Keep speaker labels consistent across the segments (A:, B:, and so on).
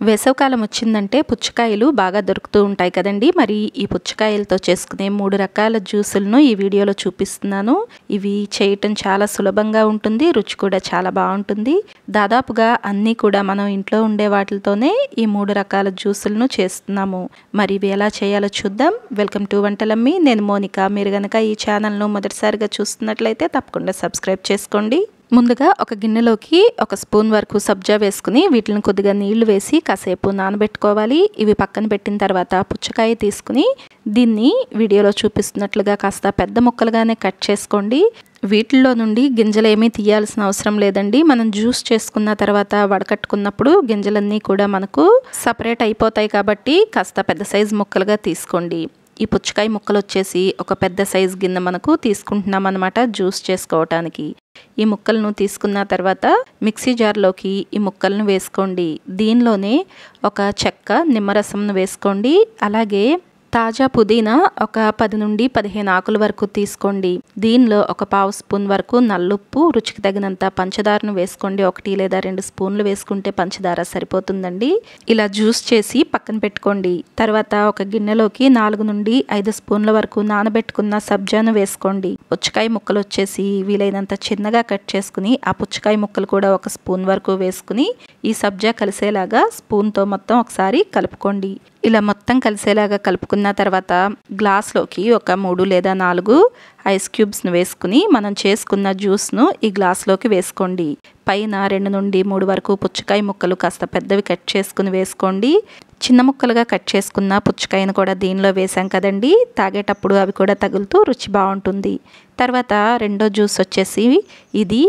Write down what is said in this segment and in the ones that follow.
A: వేసవికాలం వచ్చిందంటే పుచ్చకాయలు బాగా దొరుకుతూ ఉంటాయి కదండి. మరి ఈ పుచ్చకాయలతో చేసుకునే 3 రకాల జ్యూసులను ఈ వీడియోలో చూపిస్తున్నాను. ఇవి చేయటం చాలా సులభంగా ఉంటుంది, రుచి కూడా చాలా బాగుంటుంది. దాదాపుగా అన్నీ కూడా మనం ఇంట్లో ఉండే వాటితోనే ఈ 3 రకాల జ్యూసులను చేస్తున్నాము. మరి ఇవి ఎలా చేయాలో చూద్దాం. వెల్కమ్ టు వంటలమ్మి, నేను మోనిక. మీరు కనుక ఈ ఛానల్ను మొదటిసారిగా చూస్తున్నట్లయితే తప్పకుండా సబ్స్క్రైబ్ చేసుకోండి. ముందుగా ఒక గిన్నెలోకి 1 స్పూన్ వరకు సబ్జా వేసుకుని వీటిని కొద్దిగా నీళ్లు వేసి కాసేపు నానబెట్టుకోవాలి. ఇవి పక్కన పెట్టిన తర్వాత పుచ్చకాయ తీసుకుని దీన్ని వీడియోలో చూపిస్తున్నట్లుగా కాస్త పెద్ద ముక్కలుగానే కట్ చేసుకోండి. వీటిల్లో నుండి గింజలేమీ తీయాల్సిన అవసరం లేదండి. మనం జ్యూస్ చేసుకున్న తర్వాత వడకట్టుకున్నప్పుడు గింజలన్నీ కూడా మనకు సపరేట్ అయిపోతాయి కాబట్టి కాస్త పెద్ద సైజు ముక్కలుగా తీసుకోండి. ఈ పుచ్చకాయ ముక్కలు వచ్చేసి ఒక పెద్ద సైజు గిన్నె మనకు తీసుకుంటున్నాం అన్నమాట జ్యూస్ చేసుకోవటానికి. ఈ ముక్కలను తీసుకున్న తర్వాత మిక్సీ జార్లోకి ఈ ముక్కలను వేసుకోండి. దీనిలోనే ఒక చెక్క నిమ్మరసంను వేసుకోండి. అలాగే తాజా పుదీనా ఒక 10 నుండి 15 ఆకుల వరకు తీసుకోండి. దీనిలో ఒక 1/2 స్పూన్ వరకు నల్లుప్పు, రుచికి తగినంత పంచదారను వేసుకోండి. 1 లేదా 2 స్పూన్లు వేసుకుంటే పంచదార సరిపోతుందండి. ఇలా జ్యూస్ చేసి పక్కన పెట్టుకోండి. తర్వాత ఒక గిన్నెలోకి 4 నుండి 5 స్పూన్ల వరకు నానబెట్టుకున్న సబ్జాను వేసుకోండి. పుచ్చకాయ ముక్కలు వచ్చేసి వీలైనంత చిన్నగా కట్ చేసుకుని ఆ పుచ్చకాయ ముక్కలు కూడా 1 స్పూన్ వరకు వేసుకుని ఈ సబ్జా కలిసేలాగా స్పూన్తో మొత్తం ఒకసారి కలుపుకోండి. ఇలా మొత్తం కలిసేలాగా కలుపుకున్న తర్వాత గ్లాస్లోకి ఒక 3 లేదా 4 ఐస్ క్యూబ్స్ను వేసుకుని మనం చేసుకున్న జ్యూస్ను ఈ గ్లాస్లోకి వేసుకోండి. పైన 2 నుండి 3 వరకు పుచ్చకాయ ముక్కలు కాస్త పెద్దవి కట్ చేసుకుని వేసుకోండి. చిన్న ముక్కలుగా కట్ చేసుకున్న పుచ్చకాయను కూడా దీనిలో వేసాం కదండి. తాగేటప్పుడు అవి కూడా తగులుతూ రుచి బాగుంటుంది. తర్వాత రెండో జ్యూస్ వచ్చేసి ఇది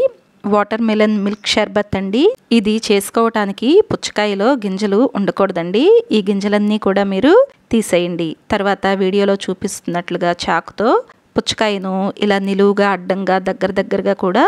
A: వాటర్ మెలన్ మిల్క్ షర్బత్ అండి. ఇది చేసుకోవటానికి పుచ్చకాయలో గింజలు ఉండకూడదండి. ఈ గింజలన్నీ కూడా మీరు తీసేయండి. తర్వాత వీడియోలో చూపిస్తున్నట్లుగా చాకుతో పుచ్చకాయను ఇలా నిలువుగా అడ్డంగా దగ్గరగా కూడా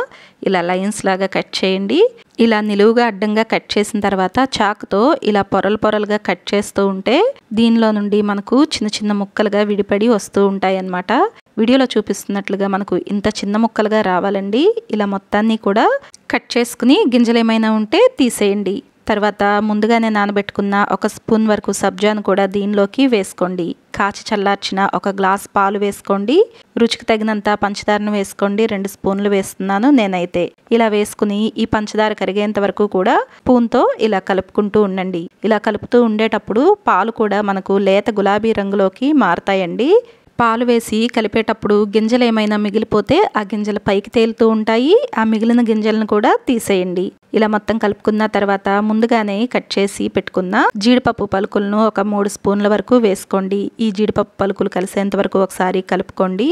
A: ఇలా లైన్స్ లాగా కట్ చేయండి. ఇలా నిలువుగా అడ్డంగా కట్ చేసిన తర్వాత చాకుతో ఇలా పొరలుగా కట్ చేస్తూ ఉంటే దీనిలో నుండి మనకు చిన్న ముక్కలుగా విడిపడి వస్తూ ఉంటాయి అన్నమాట. వీడియోలో చూపిస్తున్నట్లుగా మనకు ఇంత చిన్న ముక్కలుగా రావాలండి. ఇలా మొత్తాన్ని కూడా కట్ చేసుకుని గింజలు ఏమైనా ఉంటే తీసేయండి. తర్వాత ముందుగానే నానబెట్టుకున్న 1 స్పూన్ వరకు సబ్జాను కూడా దీనిలోకి వేసుకోండి. కాచి చల్లార్చిన 1 గ్లాస్ పాలు వేసుకోండి. రుచికి తగినంత పంచదారను వేసుకోండి. 2 స్పూన్లు వేస్తున్నాను నేనైతే. ఇలా వేసుకుని ఈ పంచదార కరిగేంత వరకు కూడా స్పూన్తో ఇలా కలుపుకుంటూ ఉండండి. ఇలా కలుపుతూ ఉండేటప్పుడు పాలు కూడా మనకు లేత గులాబీ రంగులోకి మారతాయండి. పాలు వేసి కలిపేటప్పుడు గింజలు ఏమైనా మిగిలిపోతే ఆ గింజలు పైకి తేలుతూ ఉంటాయి. ఆ మిగిలిన గింజలను కూడా తీసేయండి. ఇలా మొత్తం కలుపుకున్న తర్వాత ముందుగానే కట్ చేసి పెట్టుకున్న జీడిపప్పు పలుకులను ఒక 3 స్పూన్ల వరకు వేసుకోండి. ఈ జీడిపప్పు పలుకులు కలిసేంత వరకు ఒకసారి కలుపుకోండి.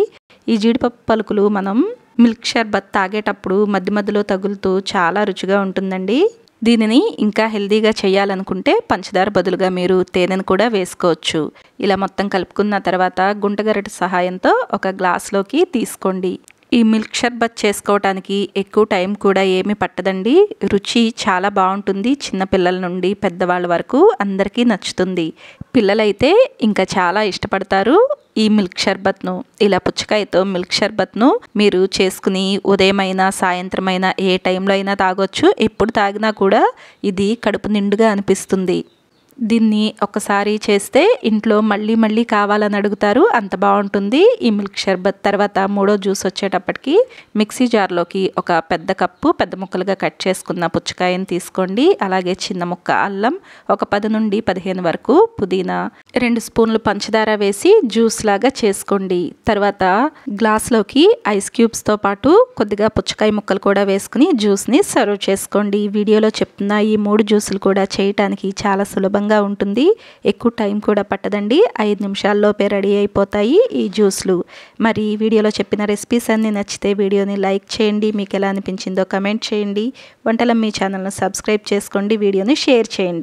A: ఈ జీడిపప్పు పలుకులు మనం మిల్క్ షర్బత్ తాగేటప్పుడు మధ్యలో తగులుతూ చాలా రుచిగా ఉంటుందండి. దీనిని ఇంకా హెల్దీగా చేయాలనుకుంటే పంచదార బదులుగా మీరు తేనెను కూడా వేసుకోవచ్చు. ఇలా మొత్తం కలుపుకున్న తర్వాత గుంటగరిటె సహాయంతో ఒక గ్లాస్లోకి తీసుకోండి. ఈ మిల్క్ షర్బత్ చేసుకోవటానికి ఎక్కువ టైం కూడా ఏమీ పట్టదండి. రుచి చాలా బాగుంటుంది. చిన్నపిల్లల నుండి పెద్దవాళ్ళ వరకు అందరికీ నచ్చుతుంది. పిల్లలైతే ఇంకా చాలా ఇష్టపడతారు ఈ మిల్క్ షర్బత్ను. ఇలా పుచ్చకాయతో మిల్క్ షర్బత్ను మీరు చేసుకుని ఉదయమైనా సాయంత్రమైనా ఏ టైంలో అయినా తాగొచ్చు. ఎప్పుడు తాగినా కూడా ఇది కడుపు నిండుగా అనిపిస్తుంది. దీన్ని ఒకసారి చేస్తే ఇంట్లో మళ్ళీ కావాలని అడుగుతారు. అంత బాగుంటుంది ఈ మిల్క్ షర్బత్. తర్వాత మూడో జ్యూస్ వచ్చేటప్పటికి మిక్సీ జార్లోకి ఒక పెద్ద కప్పు పెద్ద ముక్కలుగా కట్ చేసుకున్న పుచ్చకాయను తీసుకోండి. అలాగే చిన్న ముక్క అల్లం, ఒక 10 నుండి 15 వరకు పుదీనా, 2 స్పూన్లు పంచదార వేసి జ్యూస్ లాగా చేసుకోండి. తర్వాత గ్లాస్లోకి ఐస్ క్యూబ్స్తో పాటు కొద్దిగా పుచ్చకాయ ముక్కలు కూడా వేసుకుని జ్యూస్ని సర్వ్ చేసుకోండి. వీడియోలో చెప్తున్న ఈ 3 జ్యూసులు కూడా చేయటానికి చాలా సులభంగా ఉంటుంది. ఎక్కువ టైం కూడా పట్టదండి. 5 నిమిషాల్లోపే రెడీ అయిపోతాయి ఈ జ్యూస్లు. మరి వీడియోలో చెప్పిన రెసిపీస్ అన్నీ నచ్చితే వీడియోని లైక్ చేయండి. మీకు ఎలా అనిపించిందో కమెంట్ చేయండి. వంటలమ్మి ఛానల్ను సబ్స్క్రైబ్ చేసుకోండి. వీడియోని షేర్ చేయండి.